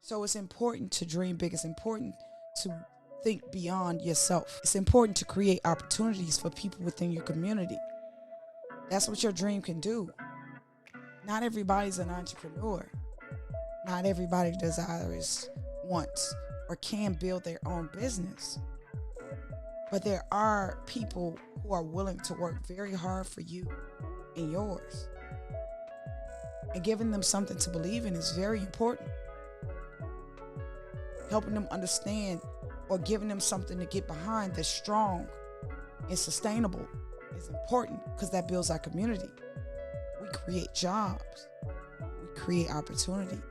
So it's important to dream big. It's important to think beyond yourself. It's important to create opportunities for people within your community. That's what your dream can do. Not everybody's an entrepreneur. Not everybody desires, wants, or can build their own business. But there are people who are willing to work very hard for you and yours. And giving them something to believe in is very important. Helping them understand or giving them something to get behind that's strong and sustainable is important because that builds our community. We create jobs. We create opportunity.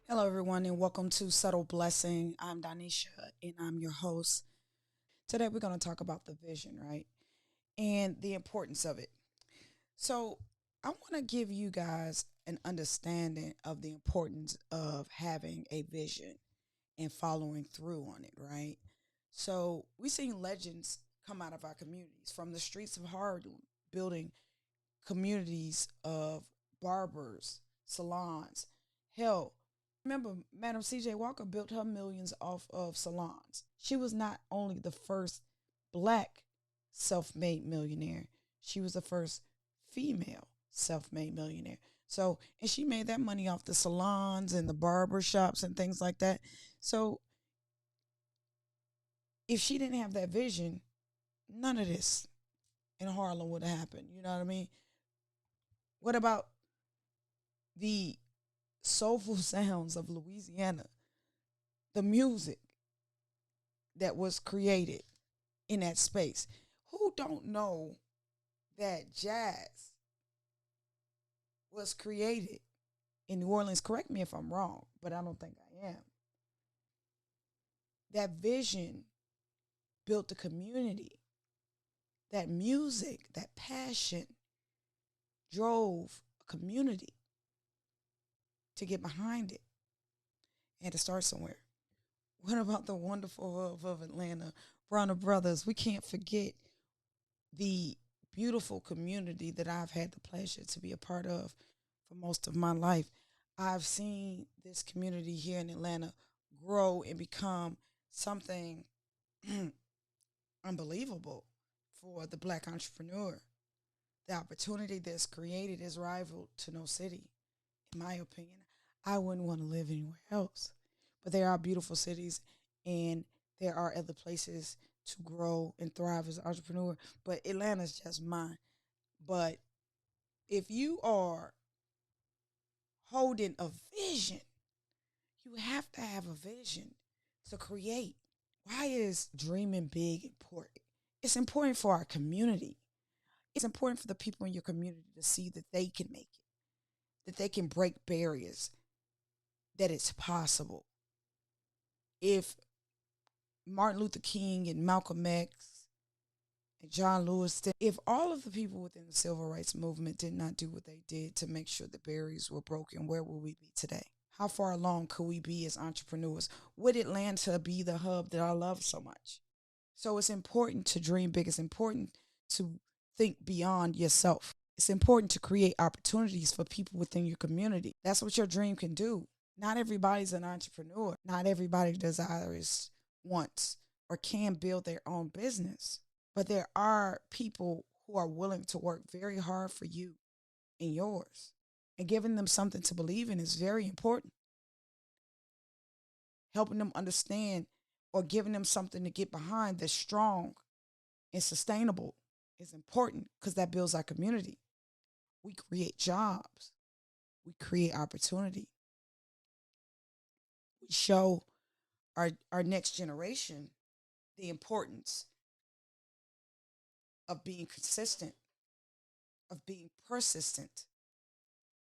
Hello, everyone, and welcome to Subtle Blessing. I'm Danisha, and I'm your host. Today, we're going to talk about the vision, right? And the importance of it. So, I want to give you guys an understanding of the importance of having a vision and following through on it, right? So, we've seen legends come out of our communities from the streets of Harlem, building communities of barbers, salons. Hell, remember, Madam C.J. Walker built her millions off of salons. She was not only the first black self-made millionaire, she was the first female self-made millionaire. So, and she made that money off the salons and the barber shops and things like that. So, if she didn't have that vision, none of this in Harlem would have happened. You know what I mean? What about the soulful sounds of Louisiana, the music that was created in that space? Who don't know that jazz was created in New Orleans? Correct me if I'm wrong, but I don't think I am. That vision built a community. That music, that passion drove a community to get behind it and to start somewhere. What about the wonderful hub of Atlanta, Bronner Brothers? We can't forget the beautiful community that I've had the pleasure to be a part of for most of my life. I've seen this community here in Atlanta grow and become something unbelievable for the black entrepreneur. The opportunity that's created is rival to no city, in my opinion. I wouldn't want to live anywhere else. But there are beautiful cities and there are other places to grow and thrive as an entrepreneur. But Atlanta's just mine. But if you are holding a vision, you have to have a vision to create. Why is dreaming big important? It's important for our community. It's important for the people in your community to see that they can make it, that they can break barriers, that it's possible. If Martin Luther King and Malcolm X and John Lewis, if all of the people within the civil rights movement did not do what they did to make sure the barriers were broken, where would we be today? How far along could we be as entrepreneurs? Would Atlanta be the hub that I love so much? So it's important to dream big. It's important to think beyond yourself. It's important to create opportunities for people within your community. That's what your dream can do. Not everybody's an entrepreneur. Not everybody desires, wants, or can build their own business. But there are people who are willing to work very hard for you and yours. And giving them something to believe in is very important. Helping them understand or giving them something to get behind that's strong and sustainable is important because that builds our community. We create jobs. We create opportunity. We show our next generation the importance of being consistent, of being persistent,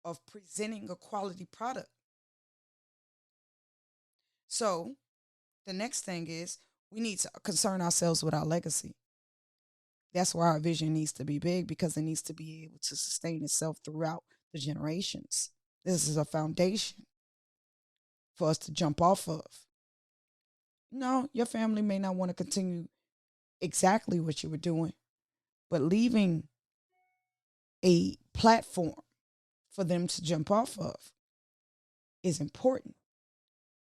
of presenting a quality product. So the next thing is we need to concern ourselves with our legacy. That's why our vision needs to be big because it needs to be able to sustain itself throughout the generations. This is a foundation for us to jump off of. No, your family may not want to continue exactly what you were doing, but leaving a platform for them to jump off of is important.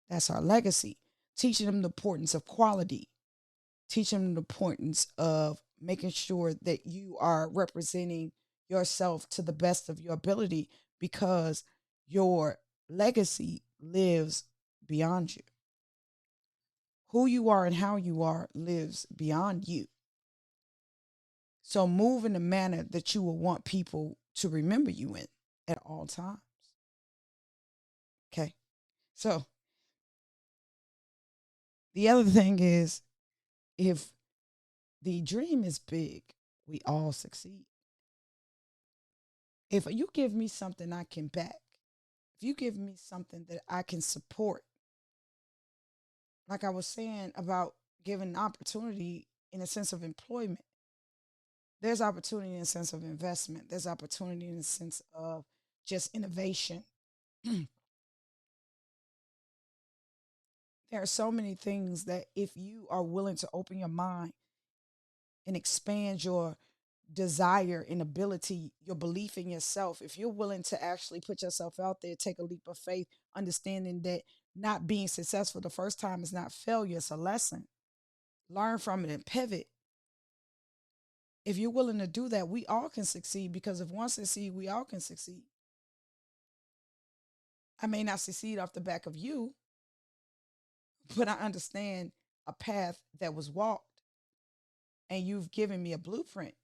That's our legacy. Teaching them the importance of quality, teaching them the importance of making sure that you are representing yourself to the best of your ability because your legacy lives beyond you. Who you are and how you are lives beyond you. So move in a manner that you will want people to remember you in at all times. Okay. So the other thing is if the dream is big, we all succeed. If you give me something I can back, if you give me something that I can support, like I was saying about giving opportunity in a sense of employment, there's opportunity in a sense of investment, there's opportunity in a sense of just innovation. There are so many things that if you are willing to open your mind and expand your desire and ability, your belief in yourself, if you're willing to actually put yourself out there, take a leap of faith, understanding that not being successful the first time is not failure, it's a lesson. Learn from it and pivot. If you're willing to do that, we all can succeed because if one succeed, we all can succeed. I may not succeed off the back of you, but I understand a path that was walked and you've given me a blueprint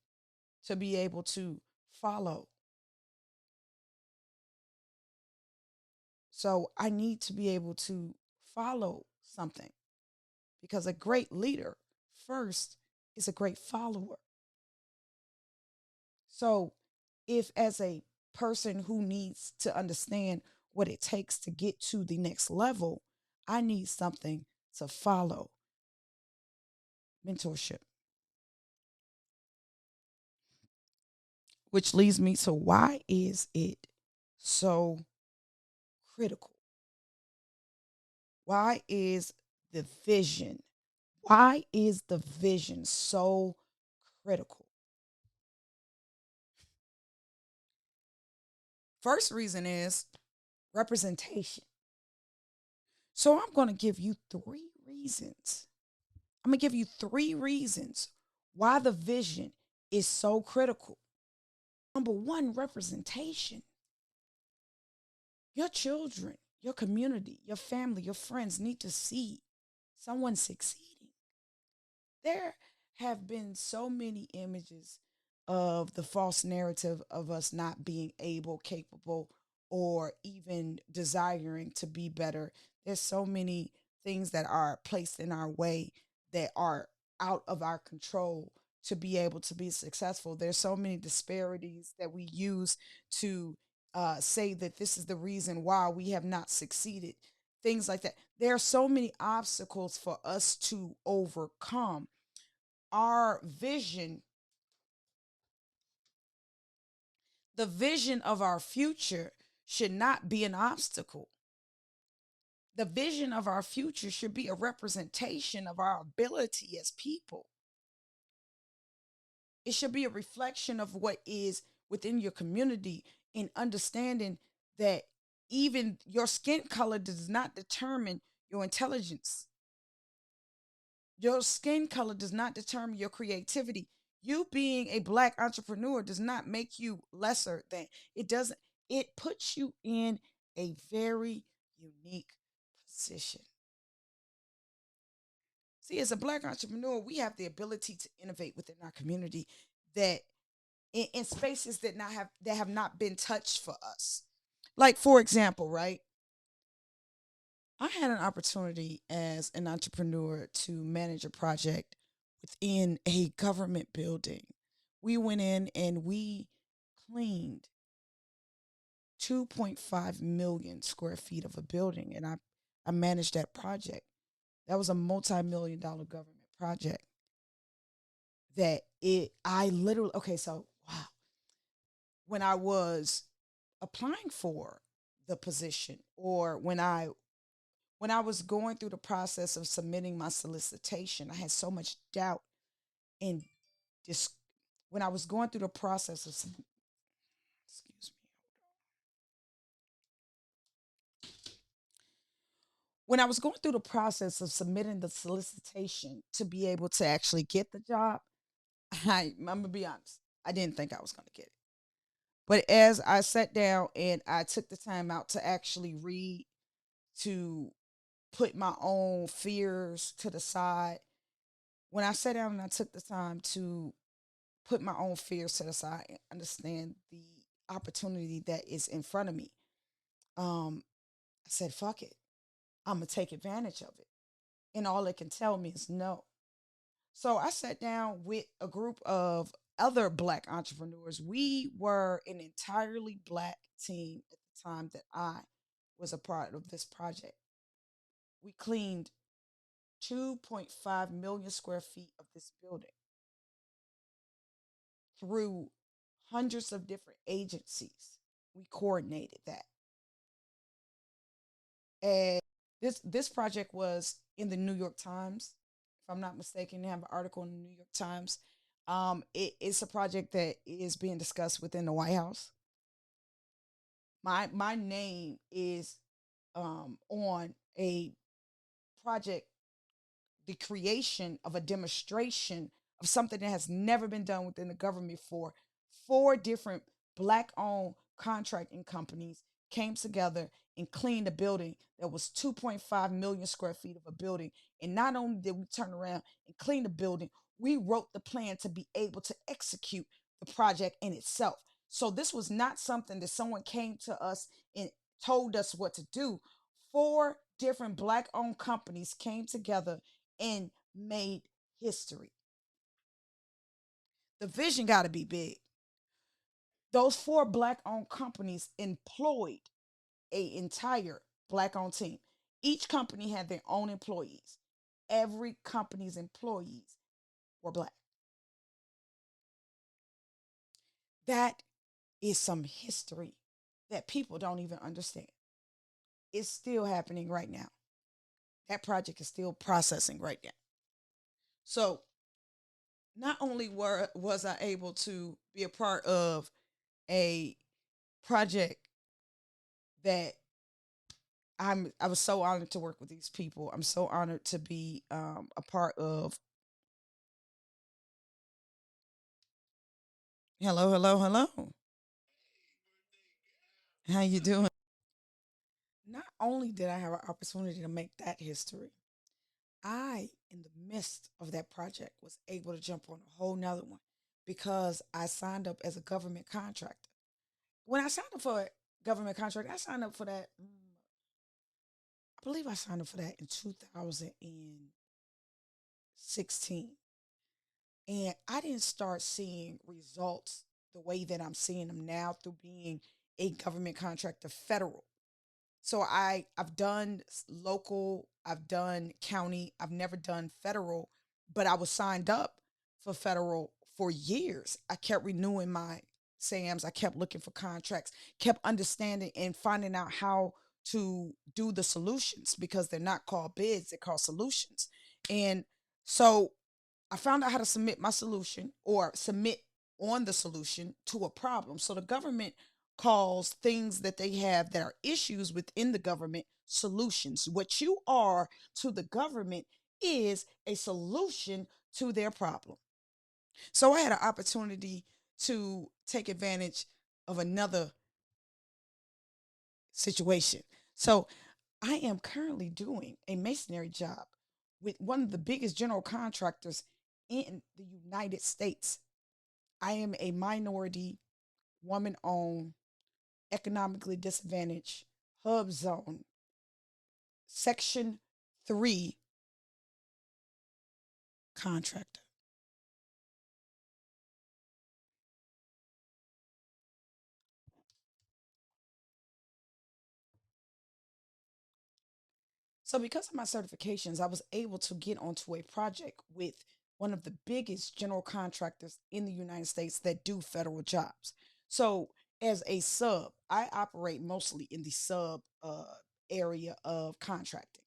to be able to follow. So I need to be able to follow something because a great leader first is a great follower. So if as a person who needs to understand what it takes to get to the next level, I need something to follow. Mentorship. Which leads me to why is it so critical? Why is the vision? Why is the vision so critical? First reason is representation. So I'm going to give you three reasons. I'm going to give you three reasons why the vision is so critical. Number one, representation. Your children, your community, your family, your friends need to see someone succeeding. There have been so many images of the false narrative of us not being able, capable, or even desiring to be better. There's so many things that are placed in our way that are out of our control to be able to be successful. There's so many disparities that we use to say that this is the reason why we have not succeeded. Things like that. There are so many obstacles for us to overcome. Our vision, the vision of our future, should not be an obstacle. The vision of our future should be a representation of our ability as people. It should be a reflection of what is within your community in understanding that even your skin color does not determine your intelligence. Your skin color does not determine your creativity. You being a black entrepreneur does not make you lesser than. It doesn't. It puts you in a very unique position. See, as a black entrepreneur, we have the ability to innovate within our community that in spaces that have not been touched for us. Like for example, right? I had an opportunity as an entrepreneur to manage a project within a government building. We went in and we cleaned 2.5 million square feet of a building, and I managed that project. That was a multi-million dollar government project that it I literally okay, so wow. When I was applying for the position, or when I was going through the process of submitting my solicitation, I had so much doubt and dis- when I was going through the process of excuse me, when I was going through the process of submitting the solicitation to be able to actually get the job, I'm gonna be honest, I didn't think I was gonna get it. But as I sat down and I took the time out to actually read, to put my own fears to the side, when I sat down and I took the time to put my own fears to the side and understand the opportunity that is in front of me, I said, fuck it. I'm going to take advantage of it. And all it can tell me is no. So I sat down with a group of other Black entrepreneurs. We were an entirely Black team at the time that I was a part of this project. We cleaned 2.5 million square feet of this building through hundreds of different agencies. We coordinated that. And this project was in the New York Times. If I'm not mistaken, they have an article in the New York Times. It's a project that is being discussed within the White House. My name is on a project, the creation of a demonstration of something that has never been done within the government before. Four different Black owned contracting companies came together and cleaned a building that was 2.5 million square feet of a building. And not only did we turn around and clean the building, we wrote the plan to be able to execute the project in itself. So this was not something that someone came to us and told us what to do. Four different Black owned companies came together and made history. The vision got to be big. Those four Black owned companies employed a entire Black owned team. Each company had their own employees. Every company's employees were Black. That is some history that people don't even understand. It's still happening right now. That project is still processing right now. So not only was I able to be a part of a project that I was so honored to work with these people. I'm so honored to be a part of. Hello, hello, hello. How you doing? Not only did I have an opportunity to make that history, I, in the midst of that project, was able to jump on a whole nother one because I signed up as a government contractor. When I signed up for a government contract, I signed up for that. I believe I signed up for that in 2016. And I didn't start seeing results the way that I'm seeing them now through being a government contractor federal. So I've done local, I've done county, I've never done federal, but I was signed up for federal for years. I kept renewing my SAMs, I kept looking for contracts, kept understanding and finding out how to do the solutions because they're not called bids, they're called solutions. And so I found out how to submit my solution or submit on the solution to a problem. So the government calls things that they have that are issues within the government solutions. What you are to the government is a solution to their problem. So I had an opportunity to take advantage of another situation. So I am currently doing a masonry job with one of the biggest general contractors in the United States. I am a minority, woman owned, economically disadvantaged, hub zone, section 3 contractor. So because of my certifications, I was able to get onto a project with one of the biggest general contractors in the United States that do federal jobs. So as a sub, I operate mostly in the sub area of contracting.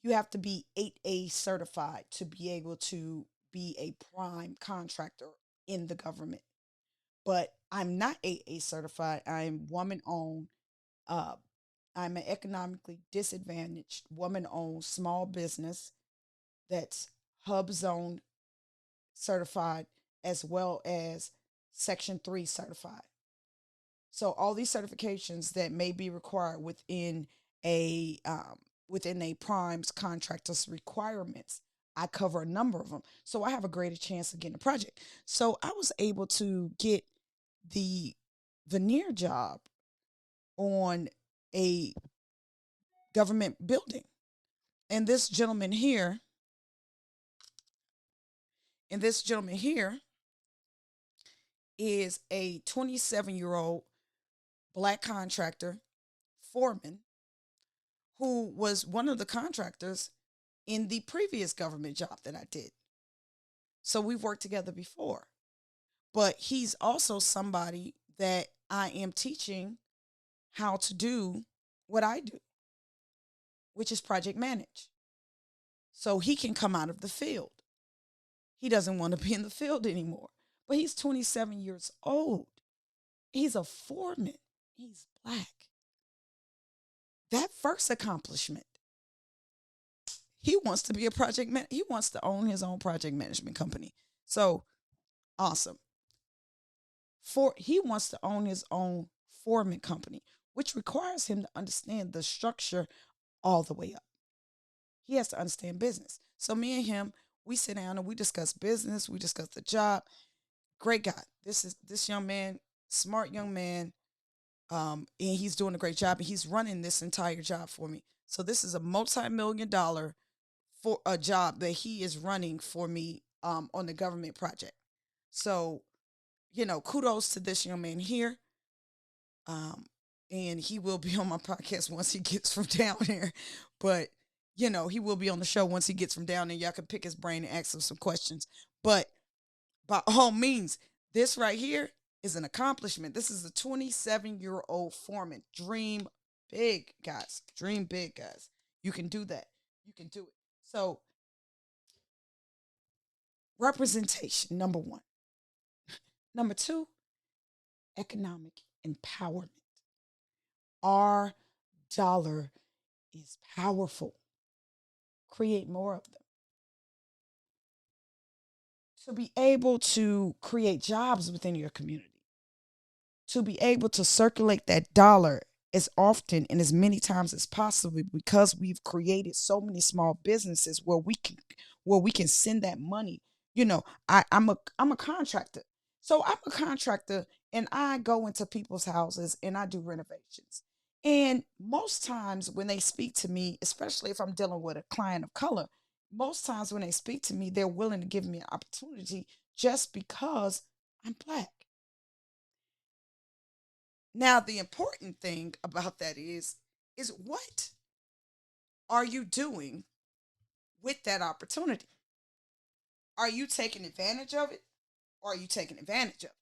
You have to be 8A certified to be able to be a prime contractor in the government. But I'm not 8A certified. I'm woman owned. Uh, I'm an economically disadvantaged woman owned small business that's hub zone certified as well as Section 3 certified. So all these certifications that may be required within a prime's contractor's requirements, I cover a number of them. So I have a greater chance of getting a project. So I was able to get the veneer job on a government building. And this gentleman here is a 27-year-old black contractor foreman who was one of the contractors in the previous government job that I did. So we've worked together before. But he's also somebody that I am teaching how to do what I do, which is project manage. So he can come out of the field. He doesn't want to be in the field anymore. But he's 27 years old. He's a foreman. He's black. That first accomplishment, he wants to be a project man. He wants to own his own project management company. So awesome. He wants to own his own foreman company, which requires him to understand the structure all the way up. He has to understand business. So me and him, we sit down and we discuss business. We discuss the job. Great guy. This young man, smart young man, and he's doing a great job. And he's running this entire job for me. So this is a multi-million-dollar for a job that he is running for me on the government project. So kudos to this young man here. Um, and he will be on my podcast once he gets from down there. But he will be on the show once he gets from down there. Y'all can pick his brain and ask him some questions. But by all means, this right here is an accomplishment. This is a 27-year-old foreman. Dream big, guys. Dream big, guys. You can do that. You can do it. So, representation, number one. Number two, economic empowerment. Our dollar is powerful. Create more of them. To be able to create jobs within your community, to be able to circulate that dollar as often and as many times as possible, because we've created so many small businesses where we can send that money. I'm a contractor. So I'm a contractor and I go into people's houses and I do renovations. And most times when they speak to me, especially if I'm dealing with a client of color, most times when they speak to me, they're willing to give me an opportunity just because I'm black. Now, the important thing about that is what are you doing with that opportunity? Are you taking advantage of it or are you taking advantage of it?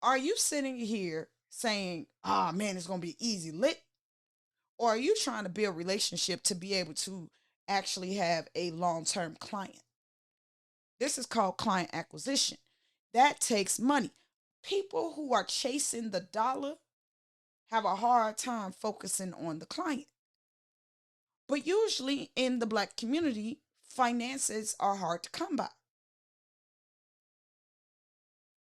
Are you sitting here saying, "Ah, man, it's going to be easy lit," or are you trying to build relationship to be able to actually have a long-term client? This is called client acquisition. That takes money. People who are chasing the dollar have a hard time focusing on the client. But usually in the black community, finances are hard to come by.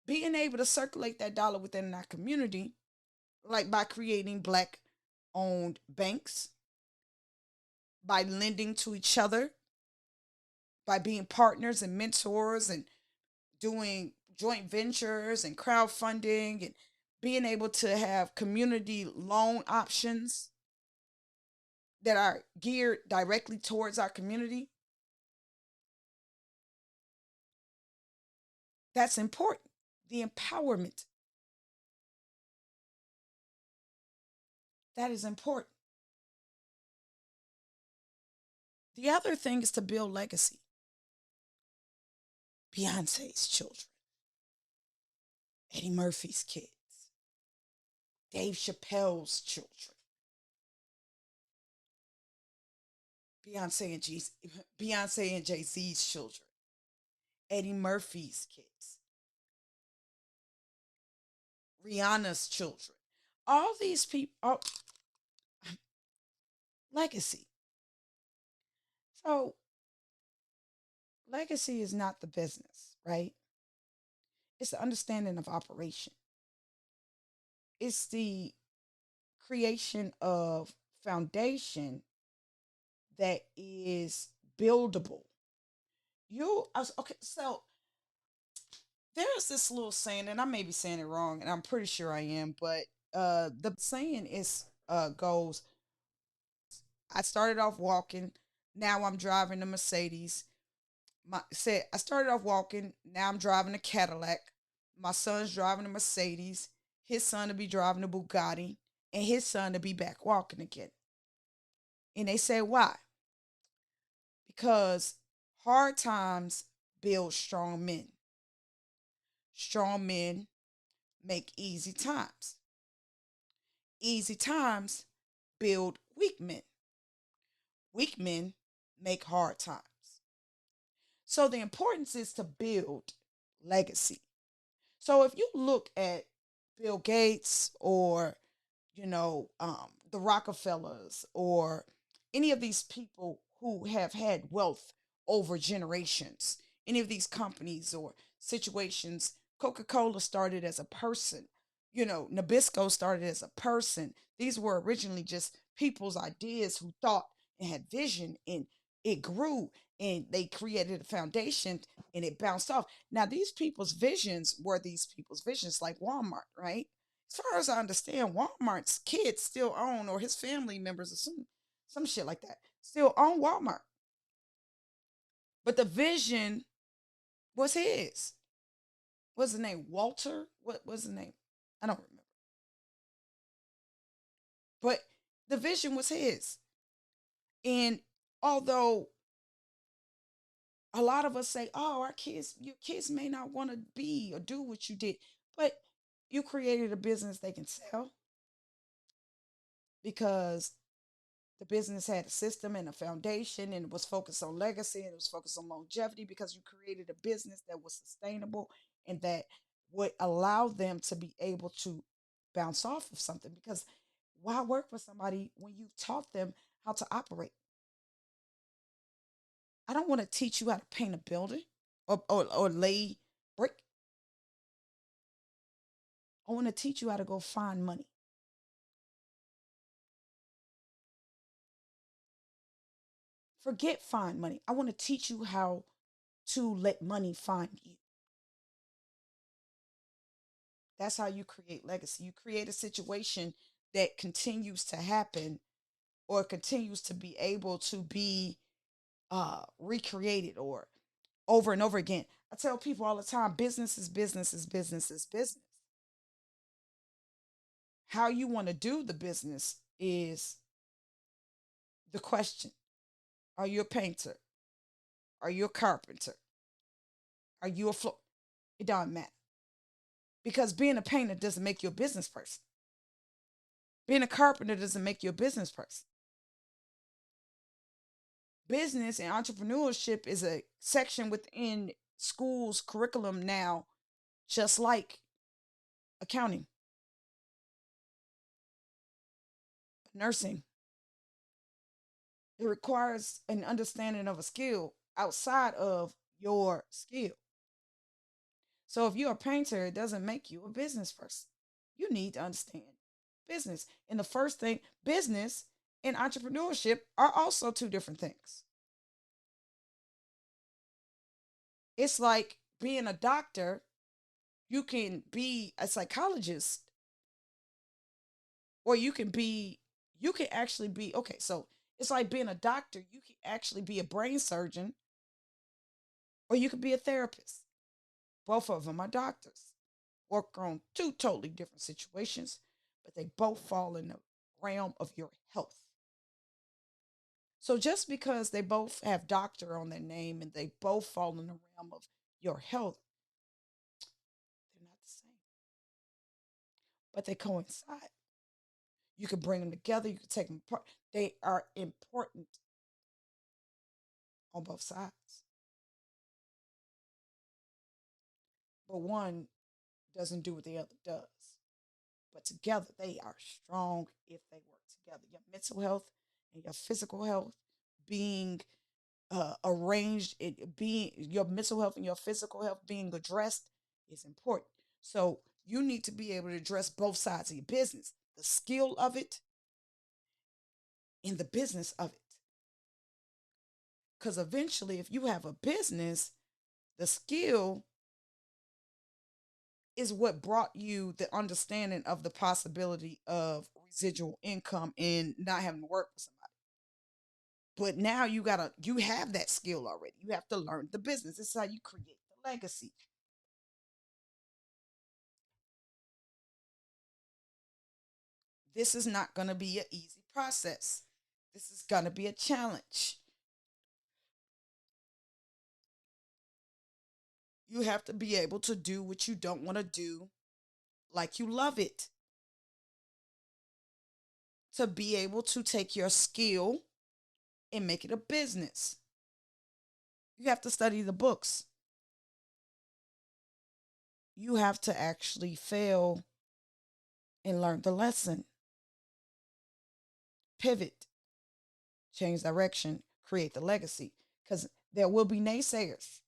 Being able to circulate that dollar within our community, like by creating black owned banks, by lending to each other, by being partners and mentors and doing joint ventures and crowdfunding and being able to have community loan options that are geared directly towards our community, that's important. The empowerment, that is important. The other thing is to build legacy. Beyonce's children, Eddie Murphy's kids, Dave Chappelle's children, Beyonce and Jay- Beyonce and Jay Z's children, Eddie Murphy's kids, Rihanna's children. All these people, legacy. So legacy is not the business, right? It's the understanding of operation. It's the creation of foundation that is buildable. Okay, so there's this little saying, and I may be saying it wrong, and I'm pretty sure I am, but the saying is goes, I started off walking, now I'm driving a Mercedes. I started off walking, now I'm driving a Cadillac. My son's driving a Mercedes. His son to be driving a Bugatti, and his son to be back walking again. And they say why? Because hard times build strong men. Strong men make easy times. Easy times build weak men. Weak men make hard times. So the importance is to build legacy. So if you look at Bill Gates or the Rockefellers or any of these people who have had wealth over generations, any of these companies or situations, Coca-Cola started as a person, Nabisco started as a person. These were originally just people's ideas who thought and had vision, and it grew, and they created a foundation, and it bounced off. Now these people's visions were these people's visions, like Walmart, right? As far as I understand, Walmart's kids still own, or his family members, or some shit like that, still own Walmart. But the vision was his. What's his name? Walter? What was his name? I don't remember. But the vision was his. And although a lot of us say, oh, your kids may not want to be or do what you did, but you created a business they can sell because the business had a system and a foundation, and it was focused on legacy, and it was focused on longevity because you created a business that was sustainable and that would allow them to be able to bounce off of something. Because why work for somebody when you've taught them how to operate? I don't want to teach you how to paint a building or lay brick. I want to teach you how to go find money. Forget find money. I want to teach you how to let money find you. That's how you create legacy. You create a situation that continues to happen or continues to be able to be recreated or over and over again. I tell people all the time, business is business is business is business. How you want to do the business is the question. Are you a painter? Are you a carpenter? Are you a floor? It doesn't matter. Because being a painter doesn't make you a business person. Being a carpenter doesn't make you a business person. Business and entrepreneurship is a section within schools curriculum now, just like accounting, nursing. It requires an understanding of a skill outside of your skill. So if you're a painter, it doesn't make you a business person. You need to understand business. And the first thing, business and entrepreneurship are also two different things. It's like being a doctor, you can be a psychologist, or you can actually be, okay, so it's like being a doctor, you can actually be a brain surgeon, or you could be a therapist. Both of them are doctors, work on two totally different situations, but they both fall in the realm of your health. So just because they both have doctor on their name and they both fall in the realm of your health, they're not the same, but they coincide. You can bring them together, you can take them apart. They are important on both sides, but one doesn't do what the other does. But together, they are strong if they work together. Your mental health and your physical health being arranged, it being your mental health and your physical health being addressed is important. So you need to be able to address both sides of your business, the skill of it and the business of it. Because eventually, if you have a business, the skill is what brought you the understanding of the possibility of residual income and not having to work for somebody. But now you have that skill already. You have to learn the business. This is how you create the legacy. This is not going to be an easy process. This is going to be a challenge. You have to be able to do what you don't want to do like you love it. To be able to take your skill and make it a business. You have to study the books. You have to actually fail and learn the lesson. Pivot, change direction, create the legacy. Because there will be naysayers.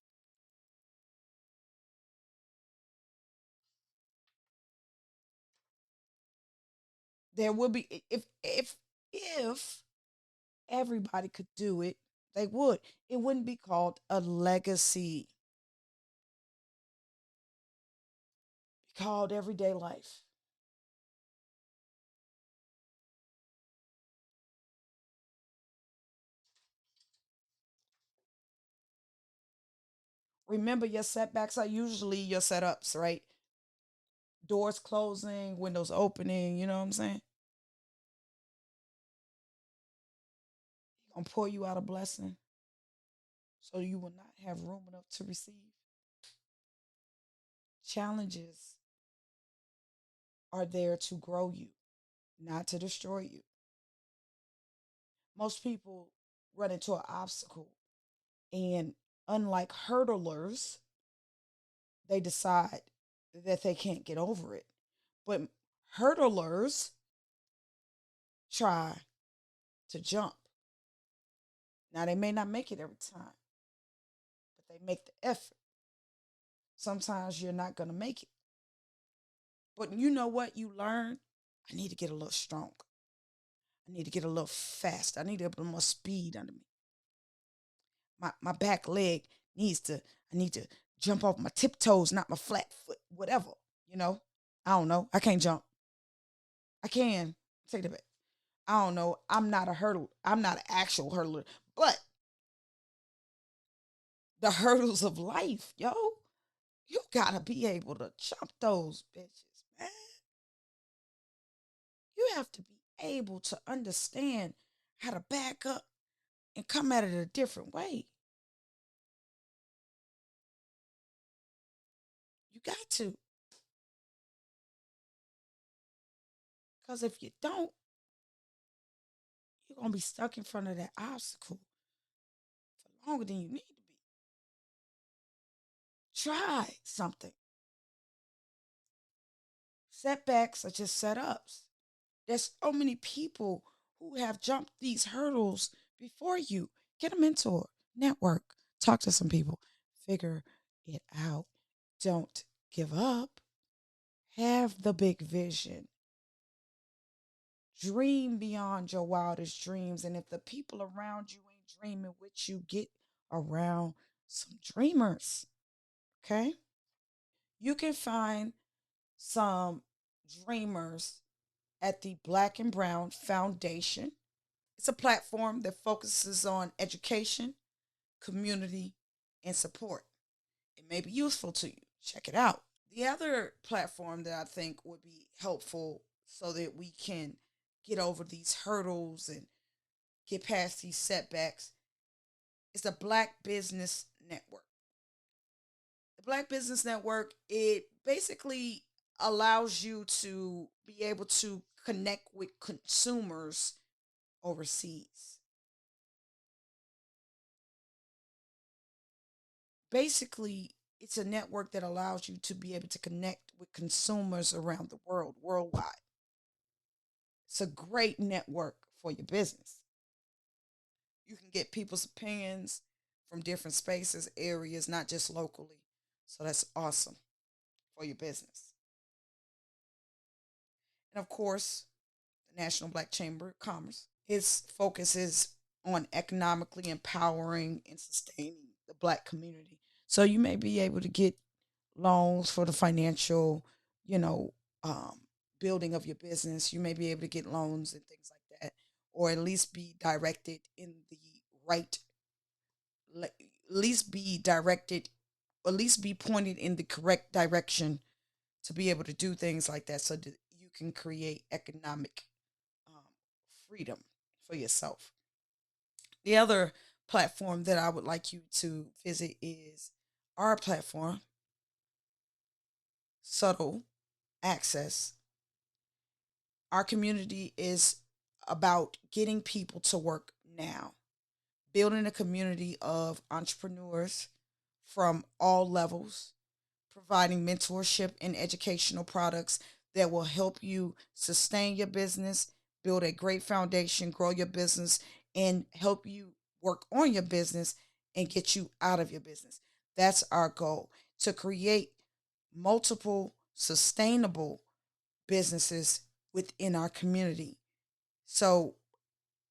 There will be if everybody could do it, they would. It wouldn't be called a legacy. It'd be called everyday life. Remember, your setbacks are usually your setups, right? Doors closing, windows opening. You know what I'm saying? He's gonna pour you out a blessing, so you will not have room enough to receive. Challenges are there to grow you, not to destroy you. Most people run into an obstacle, and unlike hurdlers, they decide that they can't get over it. But hurdlers try to jump. Now, they may not make it every time, but they make the effort. Sometimes you're not going to make it. But you know what? You learn, I need to get a little stronger. I need to get a little faster. I need to put more speed under me. My back leg needs to, I need to jump off my tiptoes, not my flat foot, whatever. You know, I don't know. I can't jump. I can. Take that back. I don't know. I'm not a hurdle. I'm not an actual hurdler, but the hurdles of life, yo, you gotta be able to jump those bitches, man. You have to be able to understand how to back up and come at it a different way. You got to. Because if you don't, you're going to be stuck in front of that obstacle for longer than you need to be. Try something. Setbacks are just setups. There's so many people who have jumped these hurdles before you. Get a mentor, network, talk to some people, figure it out. Don't give up. Have the big vision. Dream beyond your wildest dreams. And if the people around you ain't dreaming with you, get around some dreamers. Okay? You can find some dreamers at the Black and Brown Foundation. It's a platform that focuses on education, community, and support. It may be useful to you. Check it out. The other platform that I think would be helpful so that we can get over these hurdles and get past these setbacks. It's the Black Business Network. The Black Business Network, it basically allows you to be able to connect with consumers overseas. Basically, it's a network that allows you to be able to connect with consumers around the world, worldwide. It's a great network for your business. You can get people's opinions from different spaces, areas, not just locally. So that's awesome for your business. And of course, the National Black Chamber of Commerce. Its focus is on economically empowering and sustaining the Black community. So you may be able to get loans for the financial, you know, um, building of your business. You may be able to get loans and things like that, or at least be directed in the right, at least be directed, at least be pointed in the correct direction to be able to do things like that, so that you can create economic um, freedom for yourself. The other platform that I would like you to visit is our platform, Subtle Access. Our community is about getting people to work now, building a community of entrepreneurs from all levels, providing mentorship and educational products that will help you sustain your business, build a great foundation, grow your business, and help you work on your business and get you out of your business. That's our goal, to create multiple sustainable businesses within our community. So,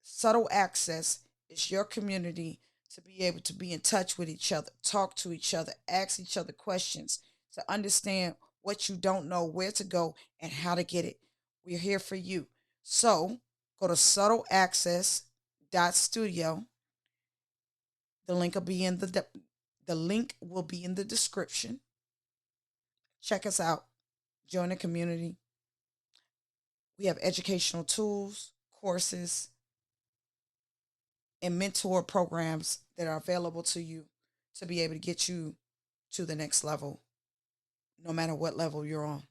Subtle Access is your community to be able to be in touch with each other, talk to each other, ask each other questions, to understand what you don't know, where to go, and how to get it. We're here for you. So, go to subtleaccess.studio. The link will be in the link will be in the description. Check us out. Join the community. We have educational tools, courses, and mentor programs that are available to you to be able to get you to the next level, no matter what level you're on.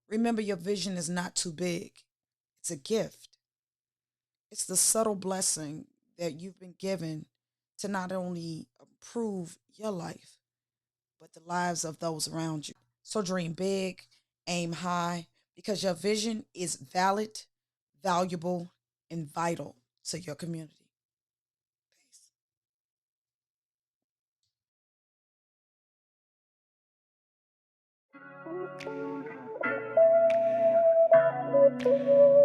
Remember, your vision is not too big, it's a gift. It's the subtle blessing that you've been given to not only improve your life, but the lives of those around you. So dream big, aim high, because your vision is valid, valuable, and vital to your community. Peace.